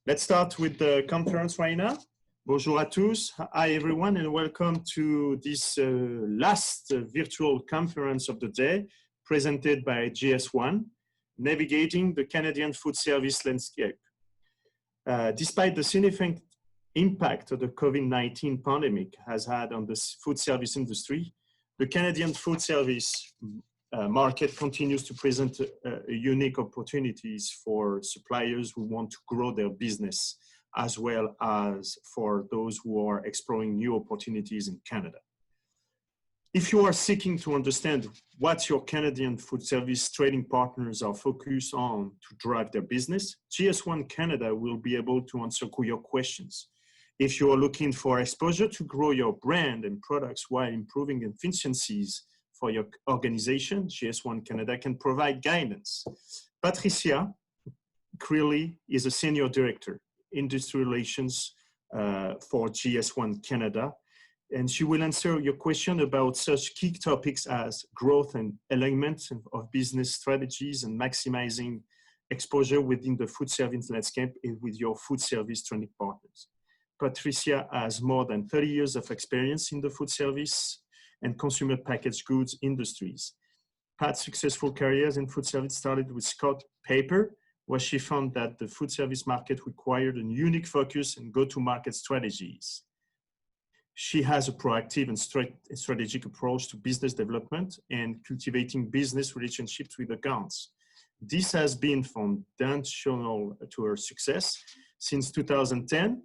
Let's start with the conference right now. Bonjour à tous. Hi, everyone, and welcome to this last virtual conference of the day presented by Gs1, Navigating the Canadian Food Service Landscape. Despite the significant impact of the COVID-19 pandemic has had on the food service industry, the Canadian food service market continues to present unique opportunities for suppliers who want to grow their business, as well as for those who are exploring new opportunities in Canada. If you are seeking to understand what your Canadian food service trading partners are focused on to drive their business, Gs1 Canada will be able to answer your questions. If you are looking for exposure to grow your brand and products while improving efficiencies for your organization, Gs1 Canada can provide guidance. Patricia Creeley is a Senior Director, Industry Relations for Gs1 Canada, and she will answer your question about such key topics as growth and alignment of business strategies and maximizing exposure within the food service landscape with your food service trading partners. Patricia has more than 30 years of experience in the food service and consumer packaged goods industries. Pat's successful careers in food service started with Scott Paper, where she found that the food service market required a unique focus and go-to-market strategies. She has a proactive and strategic approach to business development and cultivating business relationships with accounts. This has been foundational to her success. Since 2010,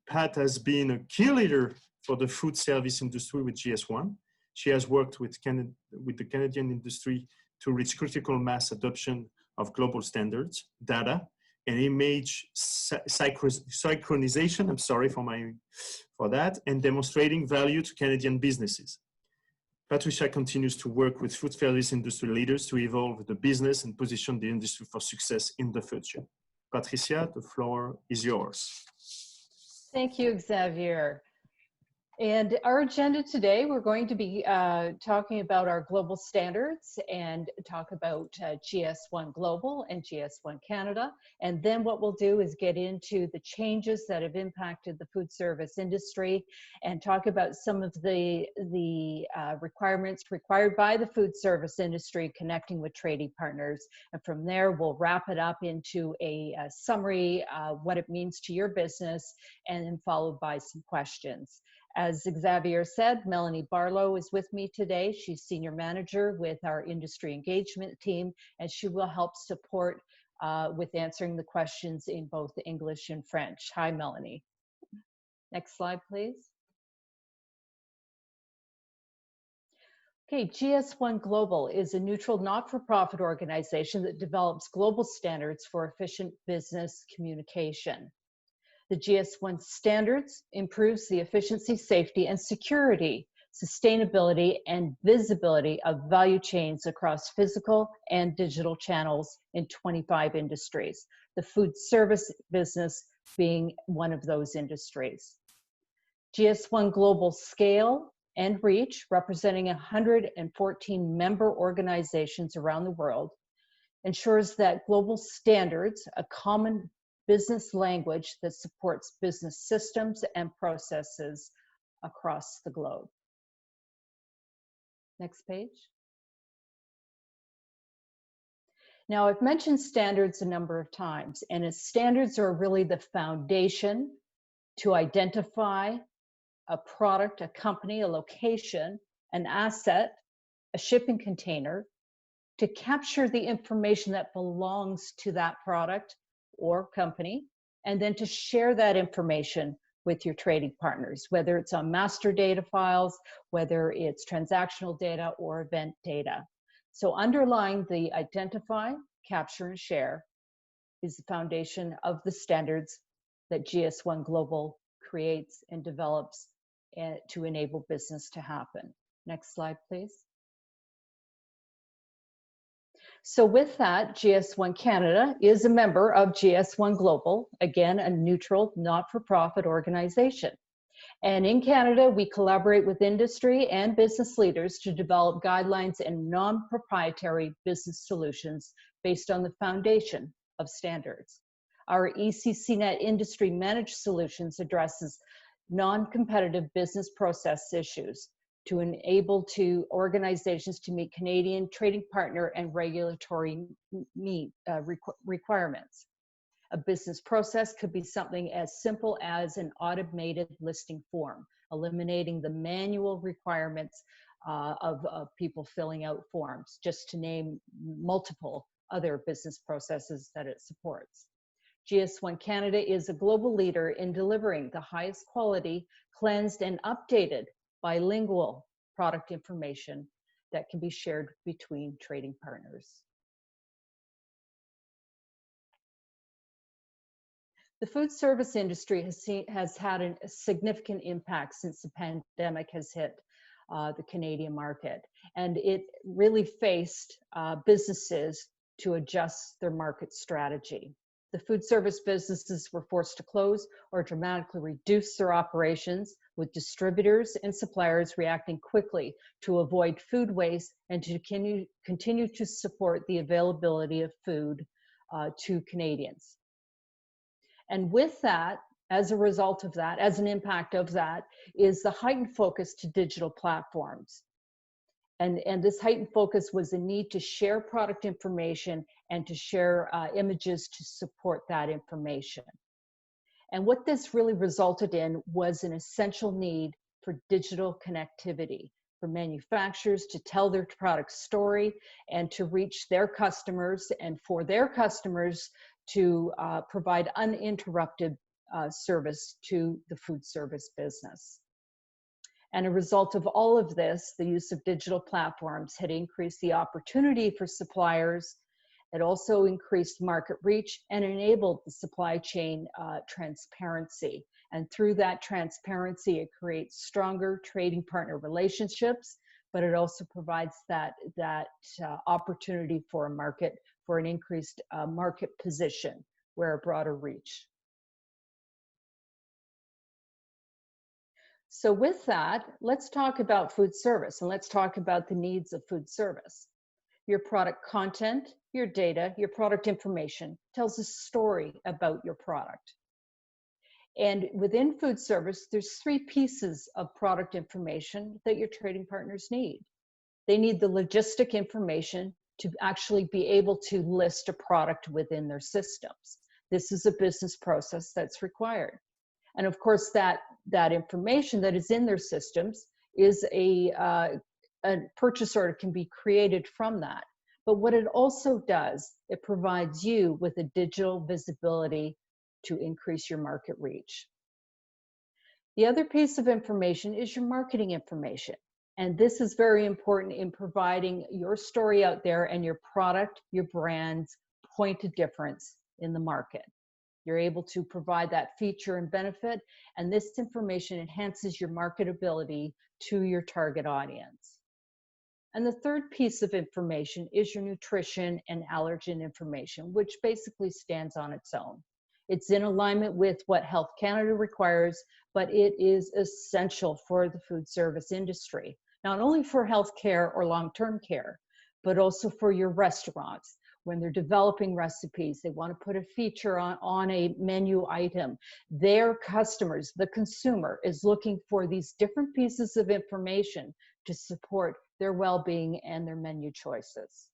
Pat has been a key leader for the food service industry with Gs1. She has worked with the Canadian industry to reach critical mass adoption of global standards, data, and image synchronization, I'm sorry for that, and demonstrating value to Canadian businesses. Patricia continues to work with food service industry leaders to evolve the business and position the industry for success in the future. Patricia, the floor is yours. Thank you, Xavier. And our agenda today, we're going to be talking about our global standards and talk about Gs1 Global and Gs1 Canada. And then what we'll do is get into the changes that have impacted the food service industry and talk about some of the requirements required by the food service industry connecting with trading partners. And from there, we'll wrap it up into a summary of what it means to your business, and then followed by some questions. As Xavier said, Melanie Barlow is with me today. She's Senior Manager with our Industry Engagement team, and she will help support with answering the questions in both English and French. Hi, Melanie. Next slide, please. Okay, Gs1 Global is a neutral, not-for-profit organization that develops global standards for efficient business communication. The Gs1 standards improves the efficiency, safety, and security, sustainability, and visibility of value chains across physical and digital channels in 25 industries, the food service business being one of those industries. Gs1 Global scale and reach, representing 114 member organizations around the world, ensures that global standards, a common business language that supports business systems and processes across the globe. Next page. Now, I've mentioned standards a number of times, and standards are really the foundation to identify a product, a company, a location, an asset, a shipping container, to capture the information that belongs to that product or company, and then to share that information with your trading partners, whether it's on master data files, whether it's transactional data or event data. So underlying the identify, capture, and share is the foundation of the standards that Gs1 Global creates and develops to enable business to happen. Next slide, please. So with that, Gs1 Canada is a member of Gs1 Global, again, a neutral, not-for-profit organization. And in Canada, we collaborate with industry and business leaders to develop guidelines and non-proprietary business solutions based on the foundation of standards. Our ECCNet Industry Managed Solutions addresses non-competitive business process issues to enable organizations to meet Canadian trading partner and regulatory requirements. A business process could be something as simple as an automated listing form, eliminating the manual requirements of people filling out forms, just to name multiple other business processes that it supports. GS1 Canada is a global leader in delivering the highest quality, cleansed and updated bilingual product information that can be shared between trading partners. The food service industry has had a significant impact since the pandemic has hit the Canadian market, and it really faced businesses to adjust their market strategy. The food service businesses were forced to close or dramatically reduce their operations, with distributors and suppliers reacting quickly to avoid food waste and to continue to support the availability of food to Canadians. And with that, as a result of that, as an impact of that, is the heightened focus to digital platforms. And this heightened focus was the need to share product information and to share images to support that information. And what this really resulted in was an essential need for digital connectivity, for manufacturers to tell their product story and to reach their customers, and for their customers to provide uninterrupted service to the food service business. And a result of all of this, the use of digital platforms had increased the opportunity for suppliers. It also increased market reach and enabled the supply chain transparency. And through that transparency, it creates stronger trading partner relationships, but it also provides that opportunity for an increased market position, where a broader reach. So with that, let's talk about food service, and let's talk about the needs of food service. Your product content, your data, your product information tells a story about your product. And within food service, there's three pieces of product information that your trading partners need. They need the logistic information to actually be able to list a product within their systems. This is a business process that's required. And of course, that information that is in their systems is a purchase order can be created from that. But what it also does, it provides you with a digital visibility to increase your market reach. The other piece of information is your marketing information. And this is very important in providing your story out there and your product, your brand's point of difference in the market. You're able to provide that feature and benefit, and this information enhances your marketability to your target audience. And the third piece of information is your nutrition and allergen information, which basically stands on its own. It's in alignment with what Health Canada requires, but it is essential for the food service industry, not only for healthcare or long-term care, but also for your restaurants. When they're developing recipes, they want to put a feature on a menu item. Their customers, the consumer, is looking for these different pieces of information to support their well-being and their menu choices.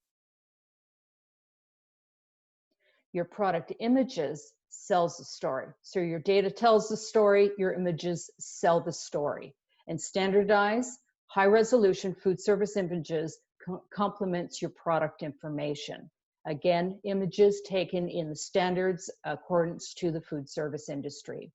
Your product images sells the story. So your data tells the story, your images sell the story. And standardized, high-resolution food service images complements your product information. Again, images taken in the standards accordance to the food service industry.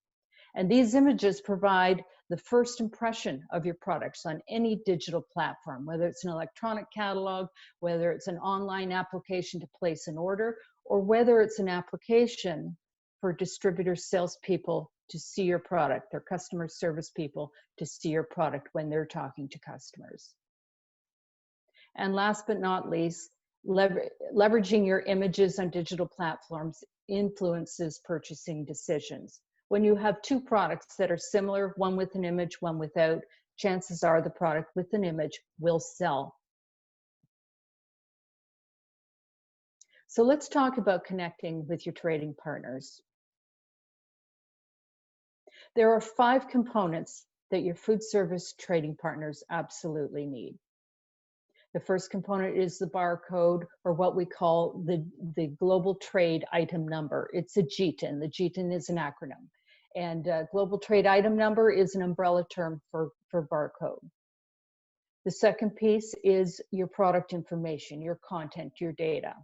And these images provide the first impression of your products on any digital platform, whether it's an electronic catalog, whether it's an online application to place an order, or whether it's an application for distributor salespeople to see your product, their customer service people to see your product when they're talking to customers. And last but not least, leveraging your images on digital platforms influences purchasing decisions. When you have two products that are similar, one with an image, one without, chances are the product with an image will sell. So let's talk about connecting with your trading partners. There are 5 components that your food service trading partners absolutely need. The first component is the barcode, or what we call the global trade item number. It's a GTIN. The GTIN is an acronym. And global trade item number is an umbrella term for barcode. The second piece is your product information, your content, your data.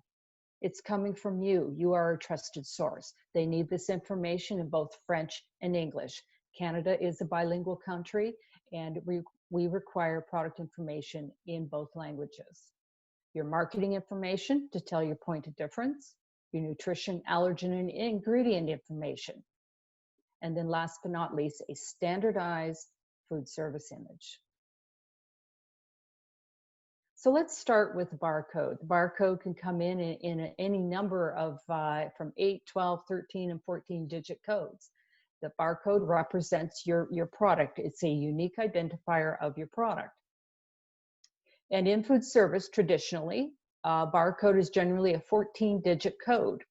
It's coming from you. You are a trusted source. They need this information in both French and English. Canada is a bilingual country, and we require product information in both languages. Your marketing information to tell your point of difference, your nutrition, allergen, and ingredient information. And then last but not least, a standardized food service image. So let's start with the barcode. The barcode can come in any number of from 8, 12, 13, and 14-digit codes. The barcode represents your product. It's a unique identifier of your product. And in food service, traditionally, barcode is generally a 14-digit code.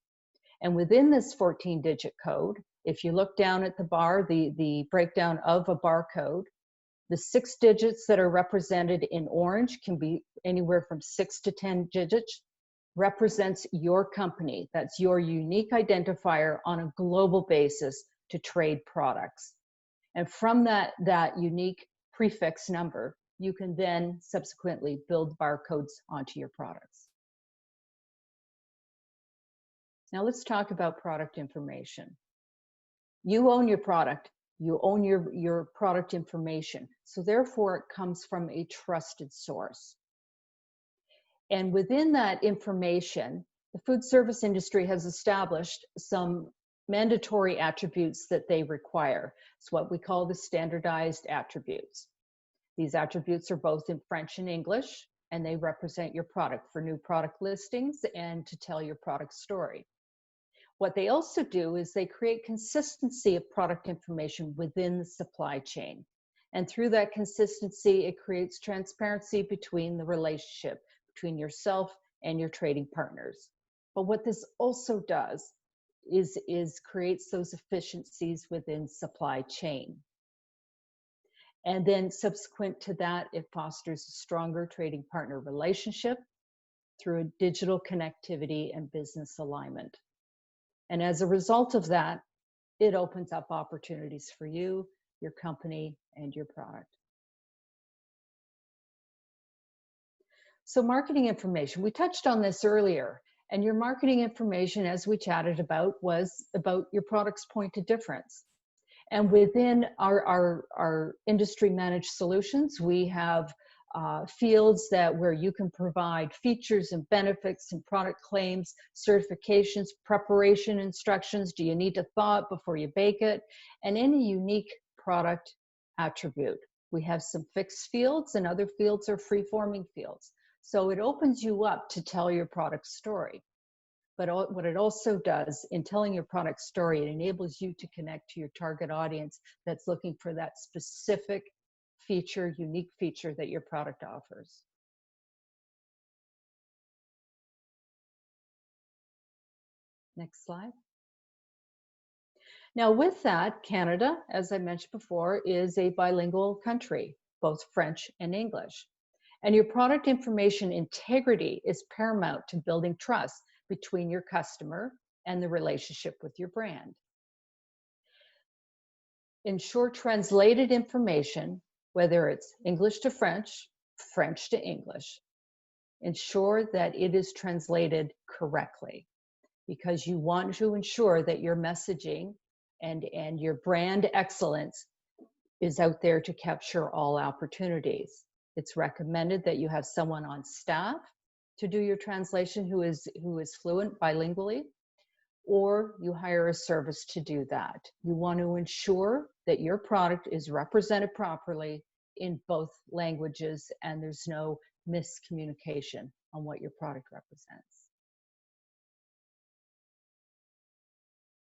And within this 14-digit code, if you look down at the bar, the breakdown of a barcode, the 6 digits that are represented in orange can be anywhere from 6 to 10 digits, represents your company. That's your unique identifier on a global basis to trade products. And from that unique prefix number, you can then subsequently build barcodes onto your products. Now let's talk about product information. You own your product. You own your product information. So therefore, it comes from a trusted source. And within that information, the food service industry has established some mandatory attributes that they require. It's what we call the standardized attributes. These attributes are both in French and English, and they represent your product for new product listings and to tell your product story. What they also do is they create consistency of product information within the supply chain. And through that consistency, it creates transparency between the relationship between yourself and your trading partners. But what this also does is creates those efficiencies within supply chain. And then subsequent to that, it fosters a stronger trading partner relationship through a digital connectivity and business alignment. And as a result of that, it opens up opportunities for you, your company, and your product. So marketing information, we touched on this earlier, and your marketing information, as we chatted about, was about your product's point of difference. And within our industry managed solutions, we have fields where you can provide features and benefits and product claims, certifications, preparation instructions. Do you need to thaw it before you bake it? And any unique product attribute. We have some fixed fields, and other fields are free-forming fields. So it opens you up to tell your product story. But what it also does in telling your product story, it enables you to connect to your target audience that's looking for that specific feature, unique feature that your product offers. Next slide. Now with that, Canada, as I mentioned before, is a bilingual country, both French and English. And your product information integrity is paramount to building trust between your customer and the relationship with your brand. Ensure translated information, whether it's English to French, French to English. Ensure that it is translated correctly, because you want to ensure that your messaging and your brand excellence is out there to capture all opportunities. It's recommended that you have someone on staff to do your translation who is fluent bilingually, or you hire a service to do that. You want to ensure that your product is represented properly in both languages and there's no miscommunication on what your product represents.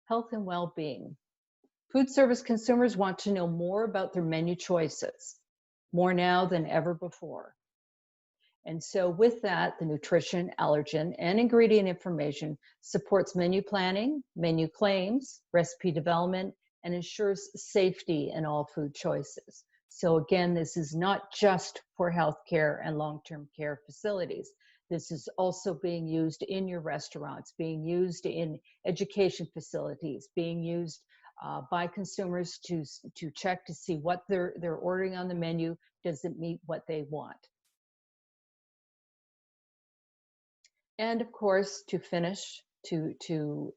Health and well-being. Food service consumers want to know more about their menu choices, more now than ever before. And so with that, the nutrition, allergen, and ingredient information supports menu planning, menu claims, recipe development, and ensures safety in all food choices. So again, this is not just for healthcare and long-term care facilities. This is also being used in your restaurants, being used in education facilities, being used by consumers to check to see what they're ordering on the menu. Does it meet what they want? And of course, to finish, to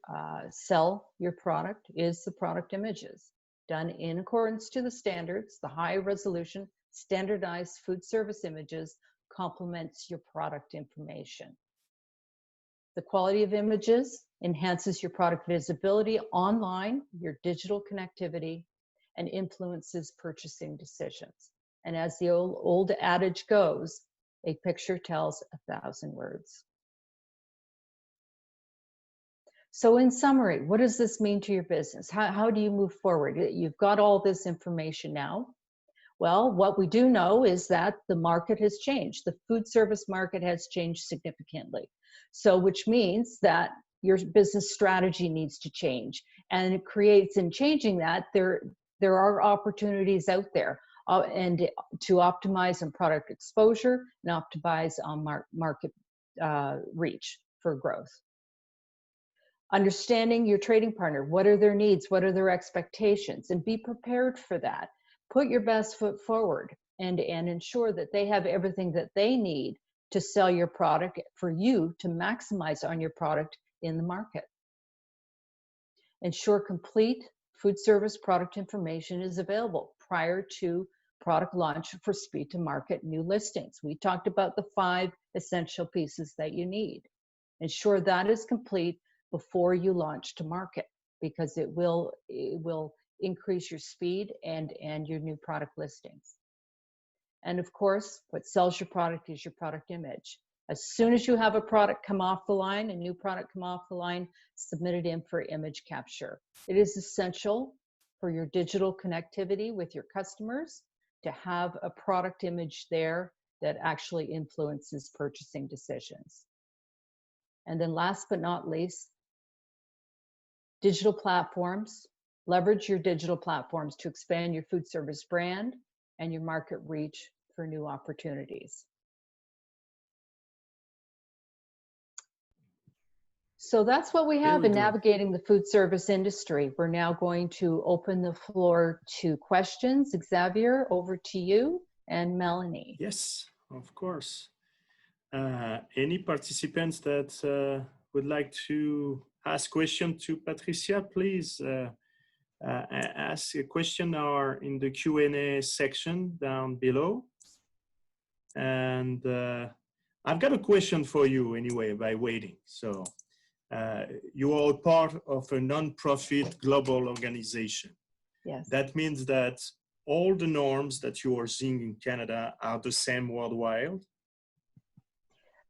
sell your product is the product images, done in accordance to the standards. The high resolution standardized food service images complements your product information. The quality of images enhances your product visibility online, your digital connectivity, and influences purchasing decisions. And as the old adage goes, a picture tells 1,000 words. So in summary, what does this mean to your business? How do you move forward? You've got all this information now. Well, what we do know is that the market has changed. The food service market has changed significantly. So which means that your business strategy needs to change. And it creates, in changing that, there are opportunities out there and to optimize on product exposure and optimize on market reach for growth. Understanding your trading partner, what are their needs, what are their expectations, and be prepared for that. Put your best foot forward and ensure that they have everything that they need to sell your product for you to maximize on your product in the market. Ensure complete food service product information is available prior to product launch for speed to market new listings. We talked about the 5 essential pieces that you need. Ensure that is complete before you launch to market, because it will increase your speed and your new product listings. And of course, what sells your product is your product image. As soon as you have a product come off the line, a new product come off the line, submit it in for image capture. It is essential for your digital connectivity with your customers to have a product image there that actually influences purchasing decisions. And then last but not least, digital platforms. Leverage your digital platforms to expand your food service brand and your market reach for new opportunities. So that's what we have in navigating the food service industry. We're now going to open the floor to questions. Xavier, over to you, and Melanie. Yes, of course. Any participants that would like to ask question to Patricia, please ask a question or in the Q&A section down below. And I've got a question for you anyway by waiting. So you are part of a non-profit global organization. Yes. That means that all the norms that you are seeing in Canada are the same worldwide?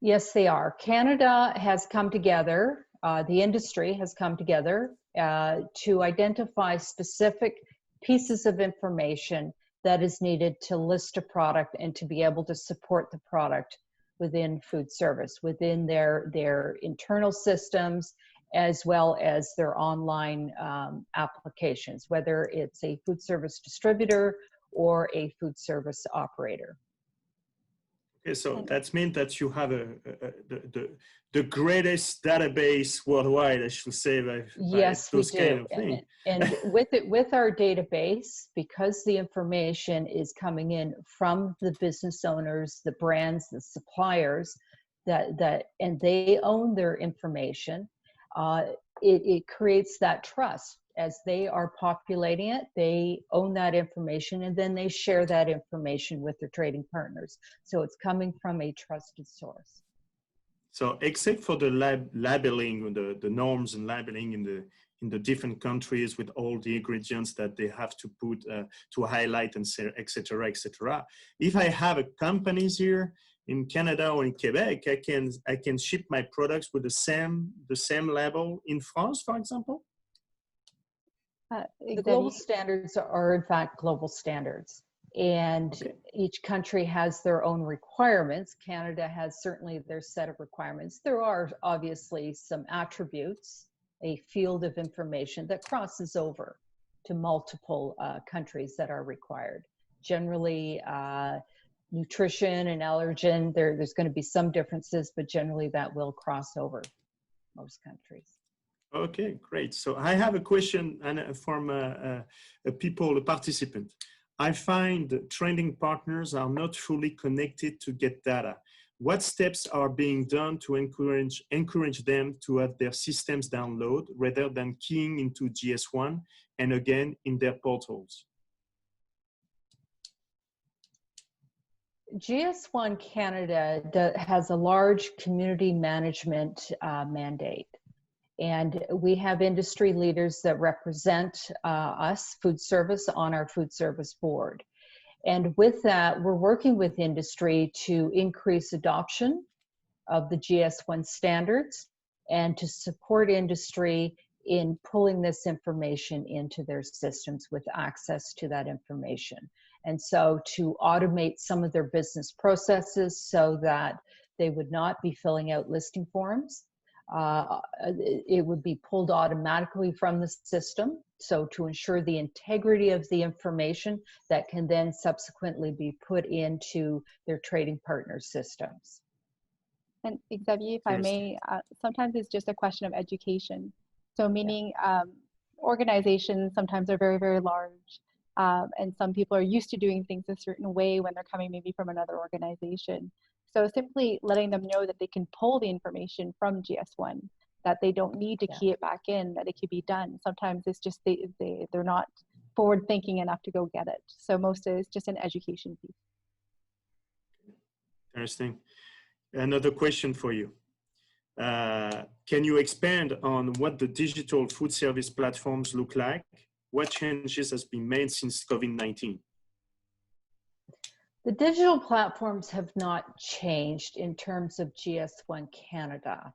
Yes, they are. Canada has come together, the industry has come together to identify specific pieces of information that is needed to list a product and to be able to support the product within food service, within their internal systems, as well as their online applications, whether it's a food service distributor or a food service operator. Okay, so that means that you have the greatest database worldwide, I should say, by yes, those we do. kind of things. And with our database, because the information is coming in from the business owners, the brands, the suppliers, and they own their information, it creates that trust. As they are populating it, they own that information, and then they share that information with their trading partners. So it's coming from a trusted source. So except for the labeling, the norms and labeling in the different countries with all the ingredients that they have to put to highlight and say, et cetera, if I have a companies here in Canada or in Quebec, I can ship my products with the same label in France, for example? The global standards are in fact global standards, and okay. Each country has their own requirements. Canada has certainly their set of requirements. There are obviously some attributes, a field of information that crosses over to multiple countries that are required. Generally, nutrition and allergen, there's going to be some differences, but generally that will cross over most countries. Okay, great. So I have a question from a participant. I find trading partners are not fully connected to get data. What steps are being done to encourage them to have their systems download rather than keying into GS1 and again in their portals? GS1 Canada has a large community management mandate. And we have industry leaders that represent us, food service, on our food service board. And with that, we're working with industry to increase adoption of the GS1 standards and to support industry in pulling this information into their systems with access to that information. And so to automate some of their business processes so that they would not be filling out listing forms. It would be pulled automatically from the system. So to ensure the integrity of the information that can then subsequently be put into their trading partner systems. And Xavier, if I may, sometimes it's just a question of education. So meaning organizations sometimes are very, very large. And some people are used to doing things a certain way when they're coming maybe from another organization. So simply letting them know that they can pull the information from GS1, that they don't need to key it back in, that it can be done. Sometimes it's just they're not forward thinking enough to go get it. So most of it's just an education piece. Interesting. Another question for you. Can you expand on what the digital food service platforms look like? What changes has been made since COVID-19? The digital platforms have not changed in terms of GS1 Canada.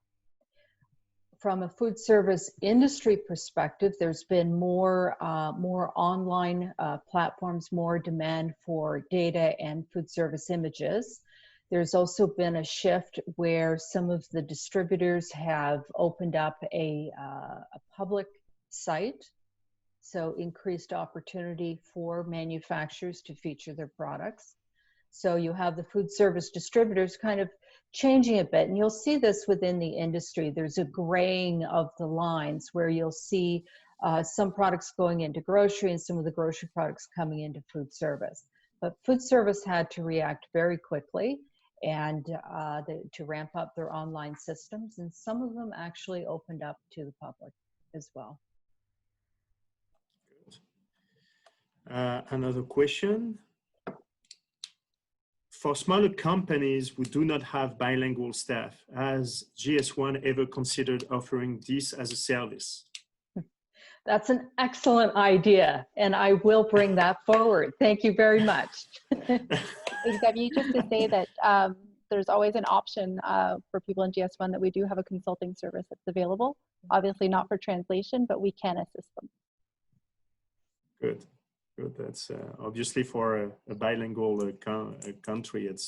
From a food service industry perspective, there's been more online platforms, more demand for data and food service images. There's also been a shift where some of the distributors have opened up a public site, so increased opportunity for manufacturers to feature their products. So you have the food service distributors kind of changing a bit, and you'll see this within the industry. There's a graying of the lines where you'll see some products going into grocery and some of the grocery products coming into food service. But food service had to react very quickly and to ramp up their online systems, and some of them actually opened up to the public as well. Another question. For smaller companies who do not have bilingual staff, has GS1 ever considered offering this as a service? That's an excellent idea, and I will bring that forward. Thank you very much. Xavier, just to say that there's always an option for people in GS1 that we do have a consulting service that's available. Obviously not for translation, but we can assist them. Good. Good. That's obviously for a bilingual country. It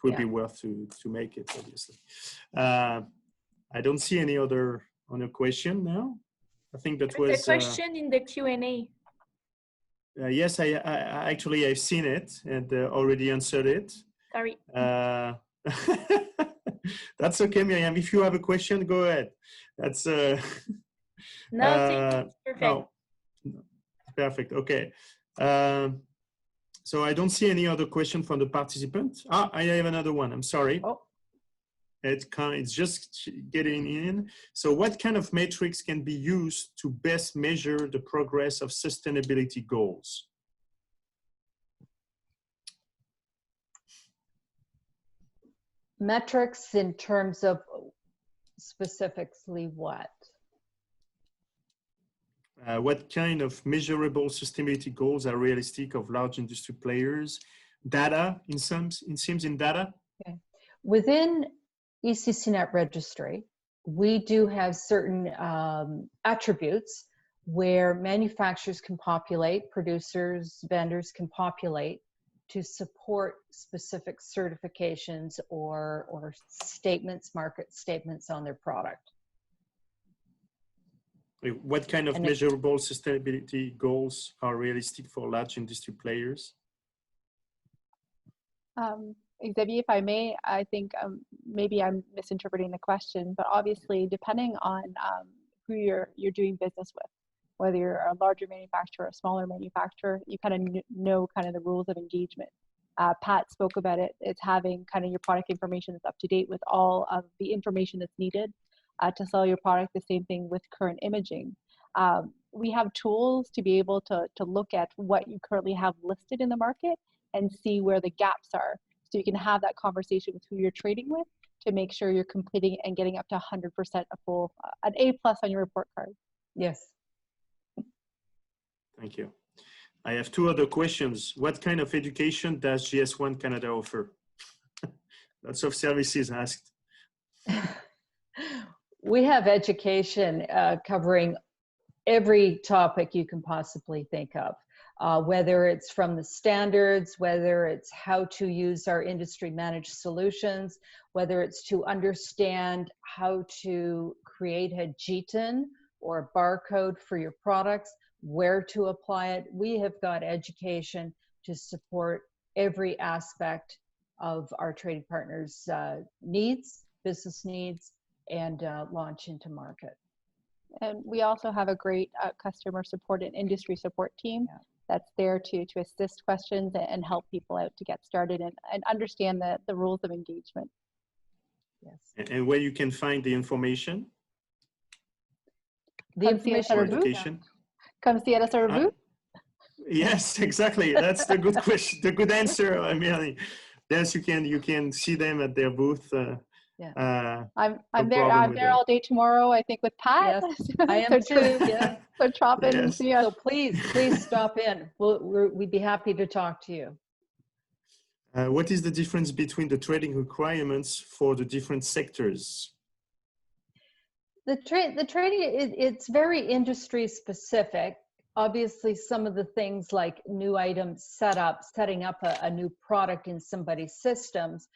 would be worth to make it. Obviously, I don't see any other question now. I think that was a question in the Q&A. Yes, I actually I've seen it and already answered it. Sorry. That's okay, Miriam. If you have a question, go ahead. That's no, perfect. No. Perfect. Okay. So I don't see any other question from the participant. I have another one. I'm sorry. Oh. It's just getting in. So what kind of metrics can be used to best measure the progress of sustainability goals? Metrics in terms of specifically what? What kind of measurable sustainability goals are realistic of large industry players? Data, it seems in data? Okay. Within ECCNet registry, we do have certain attributes where manufacturers can populate, producers, vendors can populate to support specific certifications or statements, market statements on their product. What kind of And measurable sustainability goals are realistic for large industry players? Xavier, if I may, I think maybe I'm misinterpreting the question, but obviously depending on who you're doing business with, whether you're a larger manufacturer or a smaller manufacturer, you kind of know kind of the rules of engagement. Pat spoke about it. It's having kind of your product information that's up to date with all of the information that's needed to sell your product. The same thing with current imaging. We have tools to be able to look at what you currently have listed in the market and see where the gaps are. So you can have that conversation with who you're trading with to make sure you're completing and getting up to 100% a full, an A+ on your report card. yes. Thank you. I have two other questions. What kind of education does GS1 Canada offer? Lots of services asked. We have education covering every topic you can possibly think of, whether it's from the standards, whether it's how to use our industry managed solutions, whether it's to understand how to create a Gs1 or a barcode for your products, where to apply it. We have got education to support every aspect of our trading partners' needs, business needs, and launch into market. And we also have a great customer support and industry support team that's there to assist questions and help people out to get started and understand the rules of engagement. Yes. And where you can find the information? The information. Education. Come see us at our booth. Yes, exactly. That's the good question. The good answer. I mean, yes, you can see them at their booth. I'm there all day tomorrow, I think, with Pat. Yes, I am too. Yeah. So drop in and see us. So please stop in. We'd be happy to talk to you. What is the difference between the trading requirements for the different sectors? The trading, it's very industry specific. Obviously, some of the things like new items setting up a new product in somebody's systems,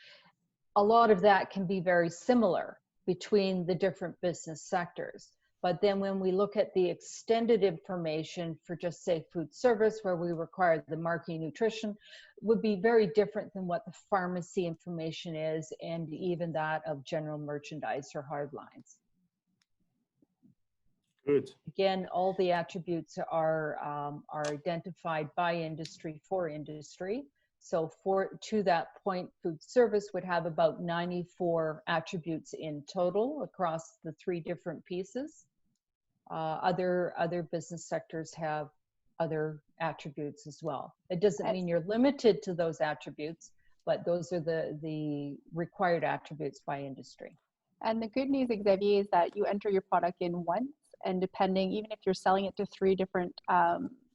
a lot of that can be very similar between the different business sectors. But then when we look at the extended information for just say food service, where we require the marketing nutrition, would be very different than what the pharmacy information is, and even that of general merchandise or hard lines. Good. Again, all the attributes are identified by industry for industry. So to that point, food service would have about 94 attributes in total across the 3 different pieces. Other business sectors have other attributes as well. It doesn't mean you're limited to those attributes, but those are the required attributes by industry. And the good news, Xavier, is that you enter your product in once, and depending, even if you're selling it to 3 different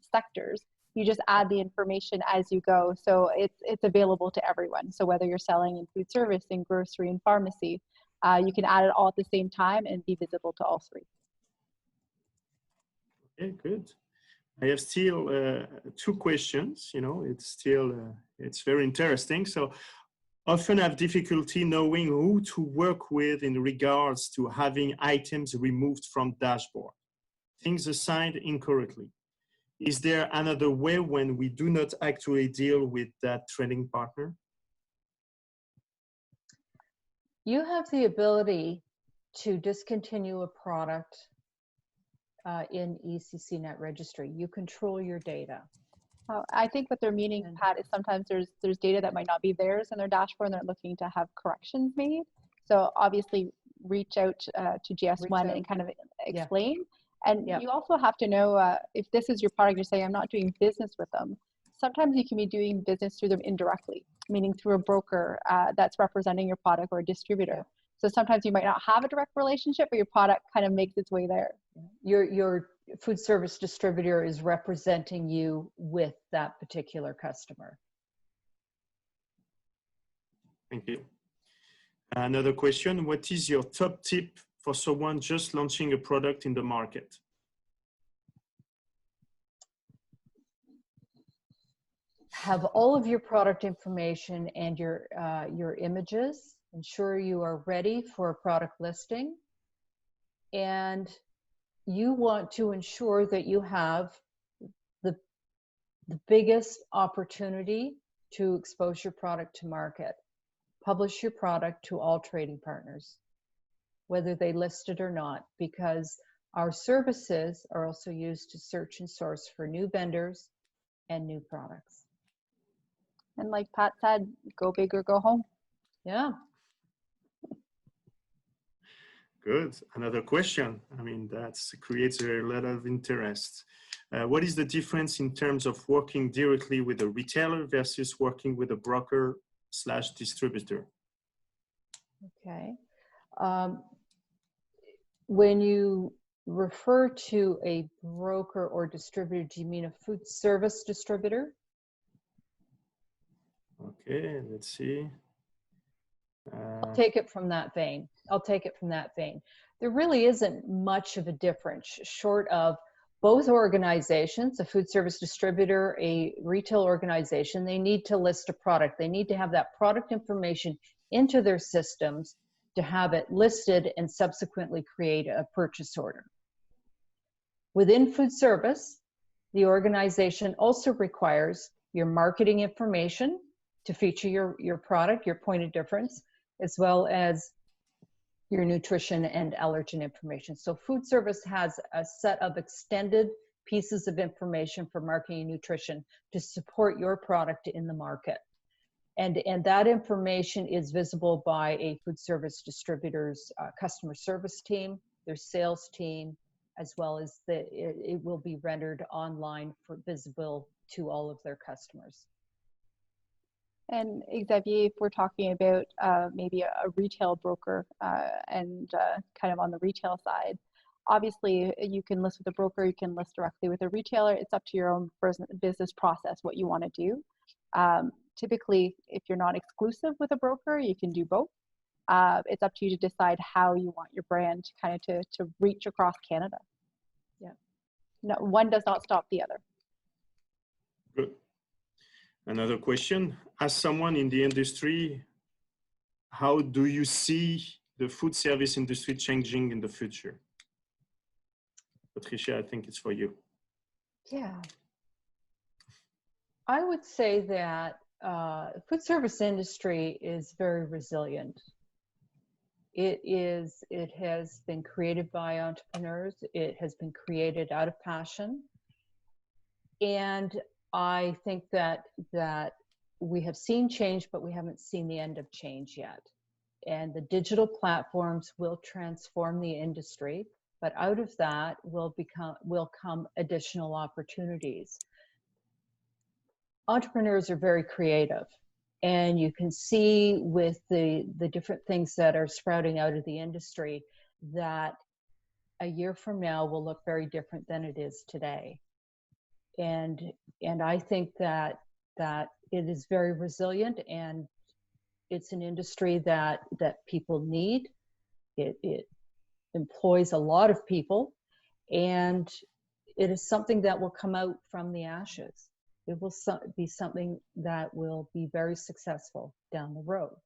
sectors, you just add the information as you go. So it's available to everyone. So whether you're selling in food service, in grocery, in pharmacy, you can add it all at the same time and be visible to all 3. Okay, good. I have still 2 questions. You know, it's very interesting. So often have difficulty knowing who to work with in regards to having items removed from dashboard, things assigned incorrectly. Is there another way when we do not actually deal with that trading partner? You have the ability to discontinue a product in ECC Net Registry. You control your data. I think what they're meaning, Pat, is sometimes there's data that might not be theirs in their dashboard and they're looking to have corrections made. So obviously reach out to GS1 and kind of explain. And you also have to know if this is your product, you're saying I'm not doing business with them. Sometimes you can be doing business through them indirectly, meaning through a broker that's representing your product or a distributor. So sometimes you might not have a direct relationship, but your product kind of makes its way there. Your food service distributor is representing you with that particular customer. Thank you. Another question, what is your top tip for someone just launching a product in the market? Have all of your product information and your images. Ensure you are ready for a product listing. And you want to ensure that you have the biggest opportunity to expose your product to market. Publish your product to all trading partners, whether they list it or not, because our services are also used to search and source for new vendors and new products. And like Pat said, go big or go home. Yeah. Good. Another question. I mean, that creates a lot of interest. What is the difference in terms of working directly with a retailer versus working with a broker slash distributor? Okay. When you refer to a broker or distributor, do you mean a food service distributor? Okay, let's see. I'll take it from that vein. There really isn't much of a difference, short of both organizations, a food service distributor, a retail organization, they need to list a product. They need to have that product information into their systems to have it listed and subsequently create a purchase order. Within food service, the organization also requires your marketing information to feature your product, your point of difference, as well as your nutrition and allergen information. So food service has a set of extended pieces of information for marketing and nutrition to support your product in the market. And that information is visible by a food service distributor's customer service team, their sales team, as well as it will be rendered online for visible to all of their customers. And Xavier, if we're talking about maybe a retail broker and kind of on the retail side, obviously you can list with a broker, you can list directly with a retailer. It's up to your own business process what you want to do. Typically, if you're not exclusive with a broker, you can do both. It's up to you to decide how you want your brand kind of to reach across Canada. Yeah, no, one does not stop the other. Good. Another question, as someone in the industry, how do you see the food service industry changing in the future? Patricia, I think it's for you. Yeah. I would say that food service industry is very resilient. It has been created by entrepreneurs. It has been created out of passion. And I think that we have seen change, but we haven't seen the end of change yet. And the digital platforms will transform the industry, but out of that will come additional opportunities. Entrepreneurs are very creative, and you can see with the different things that are sprouting out of the industry that a year from now will look very different than it is today. And I think that it is very resilient, and it's an industry that people need. It employs a lot of people, and it is something that will come out from the ashes. It will be something that will be very successful down the road.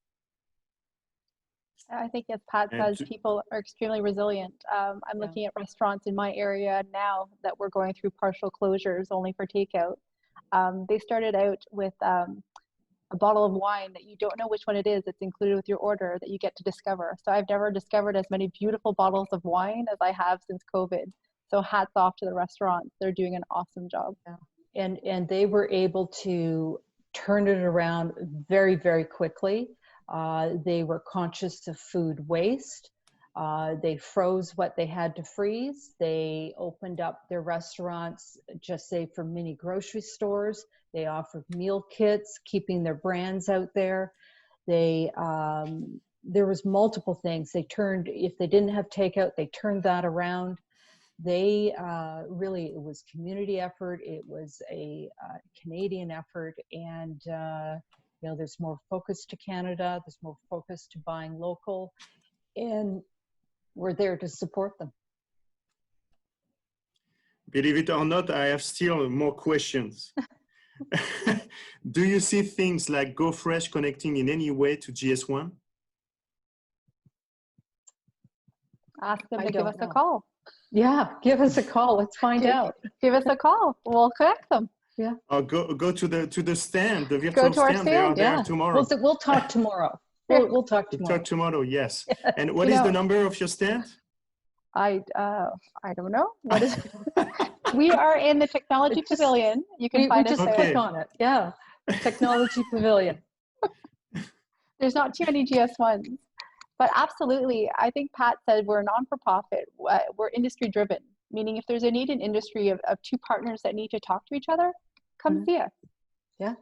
I think, as Pat says, people are extremely resilient. I'm looking at restaurants in my area now that we're going through partial closures only for takeout. They started out with a bottle of wine that you don't know which one it is. It's included with your order that you get to discover. So I've never discovered as many beautiful bottles of wine as I have since COVID. So hats off to the restaurants. They're doing an awesome job. Yeah. And they were able to turn it around very, very quickly. They were conscious of food waste. They froze what they had to freeze. They opened up their restaurants, just say for mini grocery stores. They offered meal kits, keeping their brands out there. There was multiple things. They turned, if they didn't have takeout, they turned that around. They really, it was community effort. It was a Canadian effort, and you know, there's more focus to Canada. There's more focus to buying local, and we're there to support them. Believe it or not, I have still more questions. Do you see things like Go Fresh connecting in any way to GS1? Ask them to give us a call. Yeah, give us a call. Let's find out. Give us a call. We'll connect them. Yeah. Or go to the stand, the Go virtual to our stand. They are stand, there tomorrow. We'll talk tomorrow. We'll talk We'll tomorrow. talk tomorrow, yes. And what You is know- the number of your stand? I don't know. What is We are in the Technology It's just- Pavilion. You can We find us just there. click on it. Yeah. Technology Pavilion. There's not too many GS1s. But absolutely, I think Pat said we're non-for-profit. We're industry-driven, meaning if there's a need in industry of two partners that need to talk to each other, come see us. Yeah.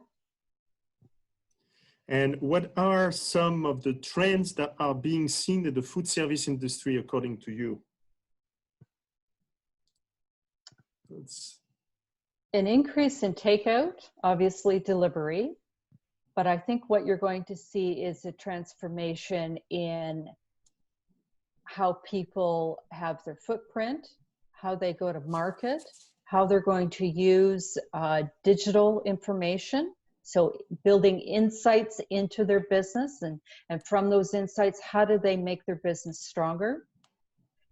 And what are some of the trends that are being seen in the food service industry according to you? An increase in takeout, obviously delivery, but I think what you're going to see is a transformation in how people have their footprint, how they go to market, how they're going to use digital information. So building insights into their business, and from those insights, how do they make their business stronger?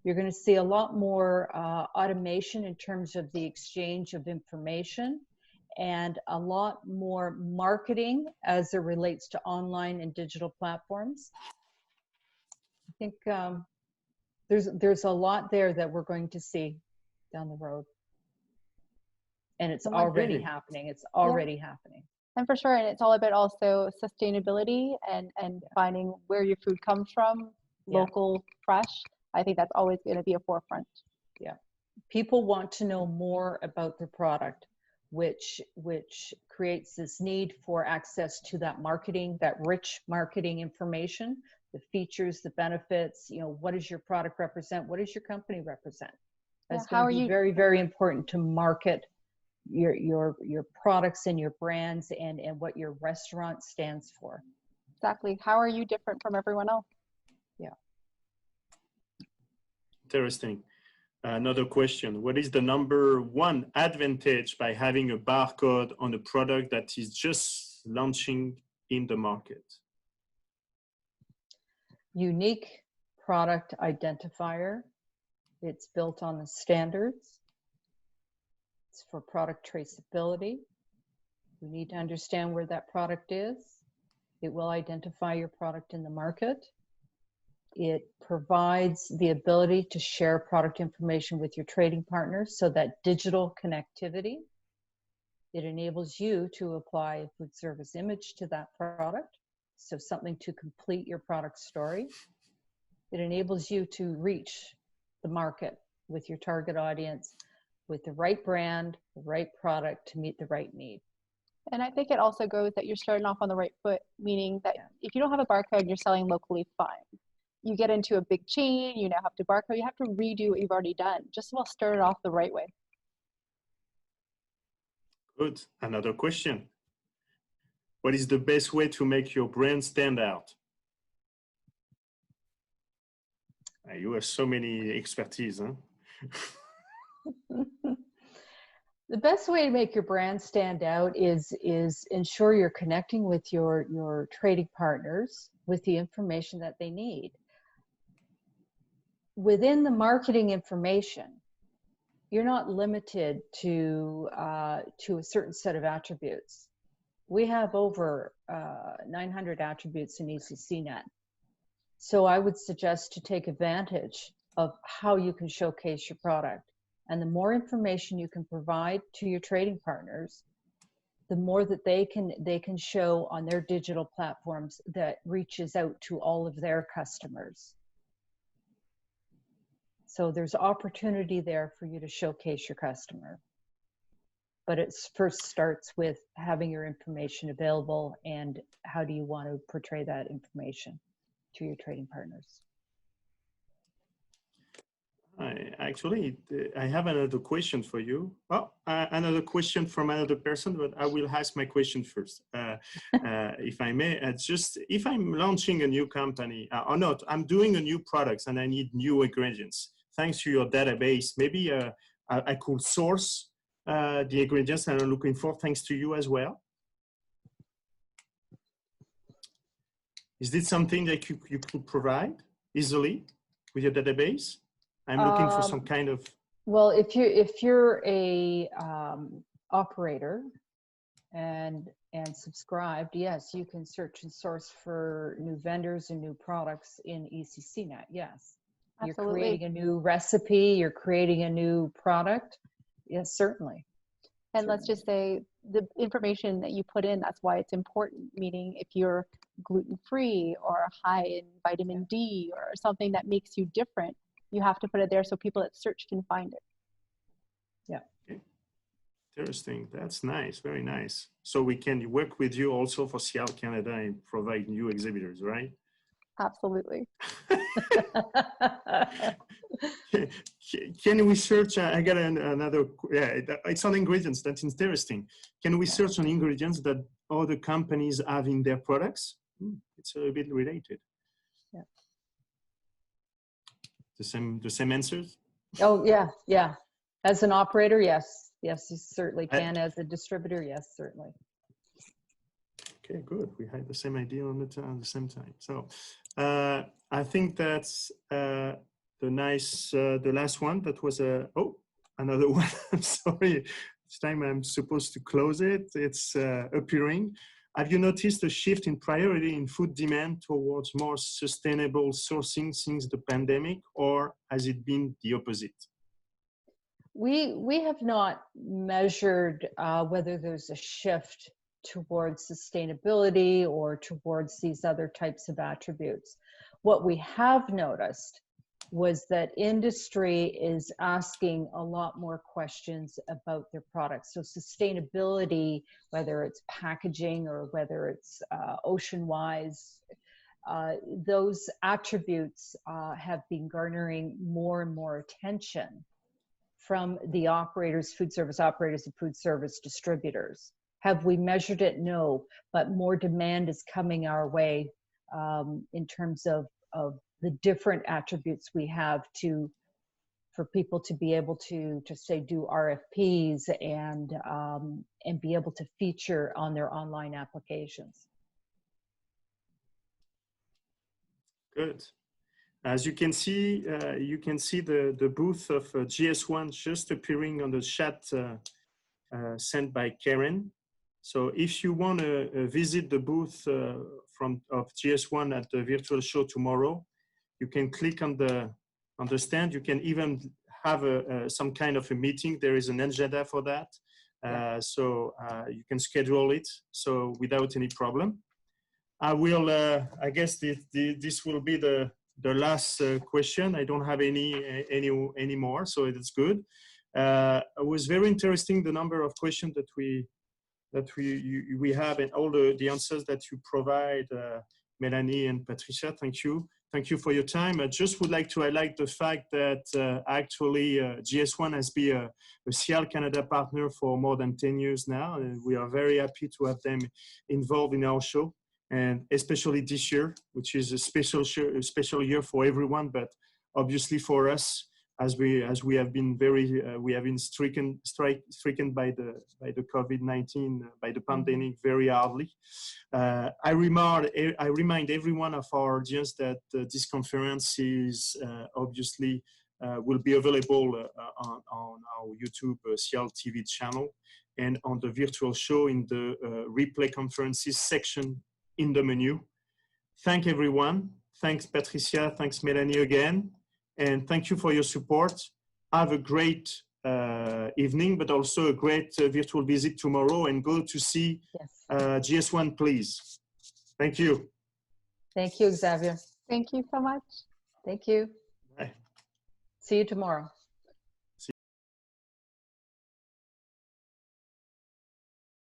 You're going to see a lot more automation in terms of the exchange of information, and a lot more marketing as it relates to online and digital platforms. I think there's a lot there that we're going to see down the road. And it's already happening. It's already happening. And for sure, and it's all about also sustainability and finding where your food comes from, local, fresh. I think that's always going to be a forefront. Yeah. People want to know more about their product, which creates this need for access to that marketing, that rich marketing information, the features, the benefits, what does your product represent? What does your company represent? That's going to be very, very important to market your products and your brands and what your restaurant stands for. Exactly. How are you different from everyone else? Yeah. Interesting. Another question. What is the number one advantage by having a barcode on a product that is just launching in the market? Unique product identifier. It's built on the standards. It's for product traceability. You need to understand where that product is. It will identify your product in the market. It provides the ability to share product information with your trading partners, so that digital connectivity. It enables you to apply a food service image to that product, so something to complete your product story. It enables you to reach the market with your target audience, with the right brand, the right product to meet the right need. And I think it also goes that you're starting off on the right foot, meaning that if you don't have a barcode, you're selling locally, fine. You get into a big chain, you now have to barcode, you have to redo what you've already done. Just well start it off the right way. Good. Another question. What is the best way to make your brand stand out? You have so many expertise, huh? The best way to make your brand stand out is ensure you're connecting with your trading partners with the information that they need. Within the marketing information, you're not limited to a certain set of attributes. We have over 900 attributes in ECCNet. So I would suggest to take advantage of how you can showcase your product. And the more information you can provide to your trading partners, the more that they can show on their digital platforms that reaches out to all of their customers. So there's opportunity there for you to showcase your customer. But it first starts with having your information available, and how do you want to portray that information to your trading partners. I have another question for you. Oh, another question from another person, but I will ask my question first, if I may. Just if I'm launching a new company or not, I'm doing a new product and I need new ingredients. Thanks to your database, maybe I could source the ingredients that I'm looking for, thanks to you as well. Is this something that you could provide easily with your database? I'm looking for some kind of. Well, if you're a operator and subscribed, yes, you can search and source for new vendors and new products in ECCnet. Yes, Absolutely. You're creating a new recipe. You're creating a new product. Yes, certainly. And let's just say the information that you put in, that's why it's important. Meaning if you're gluten-free or high in vitamin D or something that makes you different, you have to put it there so people that search can find it. Yeah. Okay. Interesting. That's nice. Very nice. So we can work with you also for SIAL Canada and provide new exhibitors, right? Absolutely. Can we search? I got another. Yeah, it's on ingredients. That's interesting. Can we search on ingredients that other companies have in their products? It's a bit related. Yeah. The same answers. Oh yeah, yeah. As an operator, yes, yes, you certainly can. As a distributor, yes, certainly. Okay, good. We had the same idea at the same time. So I think that's the last one. That was another one. I'm sorry. This time I'm supposed to close it. It's appearing. Have you noticed a shift in priority in food demand towards more sustainable sourcing since the pandemic, or has it been the opposite? We have not measured whether there's a shift towards sustainability or towards these other types of attributes. What we have noticed was that industry is asking a lot more questions about their products. So sustainability, whether it's packaging or whether it's ocean-wise, those attributes have been garnering more and more attention from the operators, food service operators and food service distributors. Have we measured it? No, but more demand is coming our way in terms of the different attributes we have for people to be able to say do RFPs and be able to feature on their online applications. Good. As you can see the booth of GS1 just appearing on the chat sent by Karen. So if you want to visit the booth of GS1 at the virtual show tomorrow, you can click on the stand. You can even have some kind of a meeting. There is an agenda for that. So you can schedule it so without any problem. I will, I guess this will be the last question. I don't have any more, so it's good. It was very interesting, the number of questions that we have and all the answers that you provide, Melanie and Patricia. Thank you. Thank you for your time. I just would like to highlight the fact that actually GS1 has been a SIAL Canada partner for more than 10 years now. And we are very happy to have them involved in our show. And especially this year, which is a special year for everyone, but obviously for us, as we have been stricken by the COVID-19, by the pandemic very hardly. I remind everyone of our audience that this conference is obviously will be available on our YouTube SIAL TV channel and on the virtual show in the replay conferences section in the menu. Thank everyone. Thanks Patricia, thanks Melanie again. And thank you for your support. Have a great evening, but also a great virtual visit tomorrow, and go to see GS1, please. Thank you. Thank you, Xavier. Thank you so much. Thank you. Bye. See you tomorrow.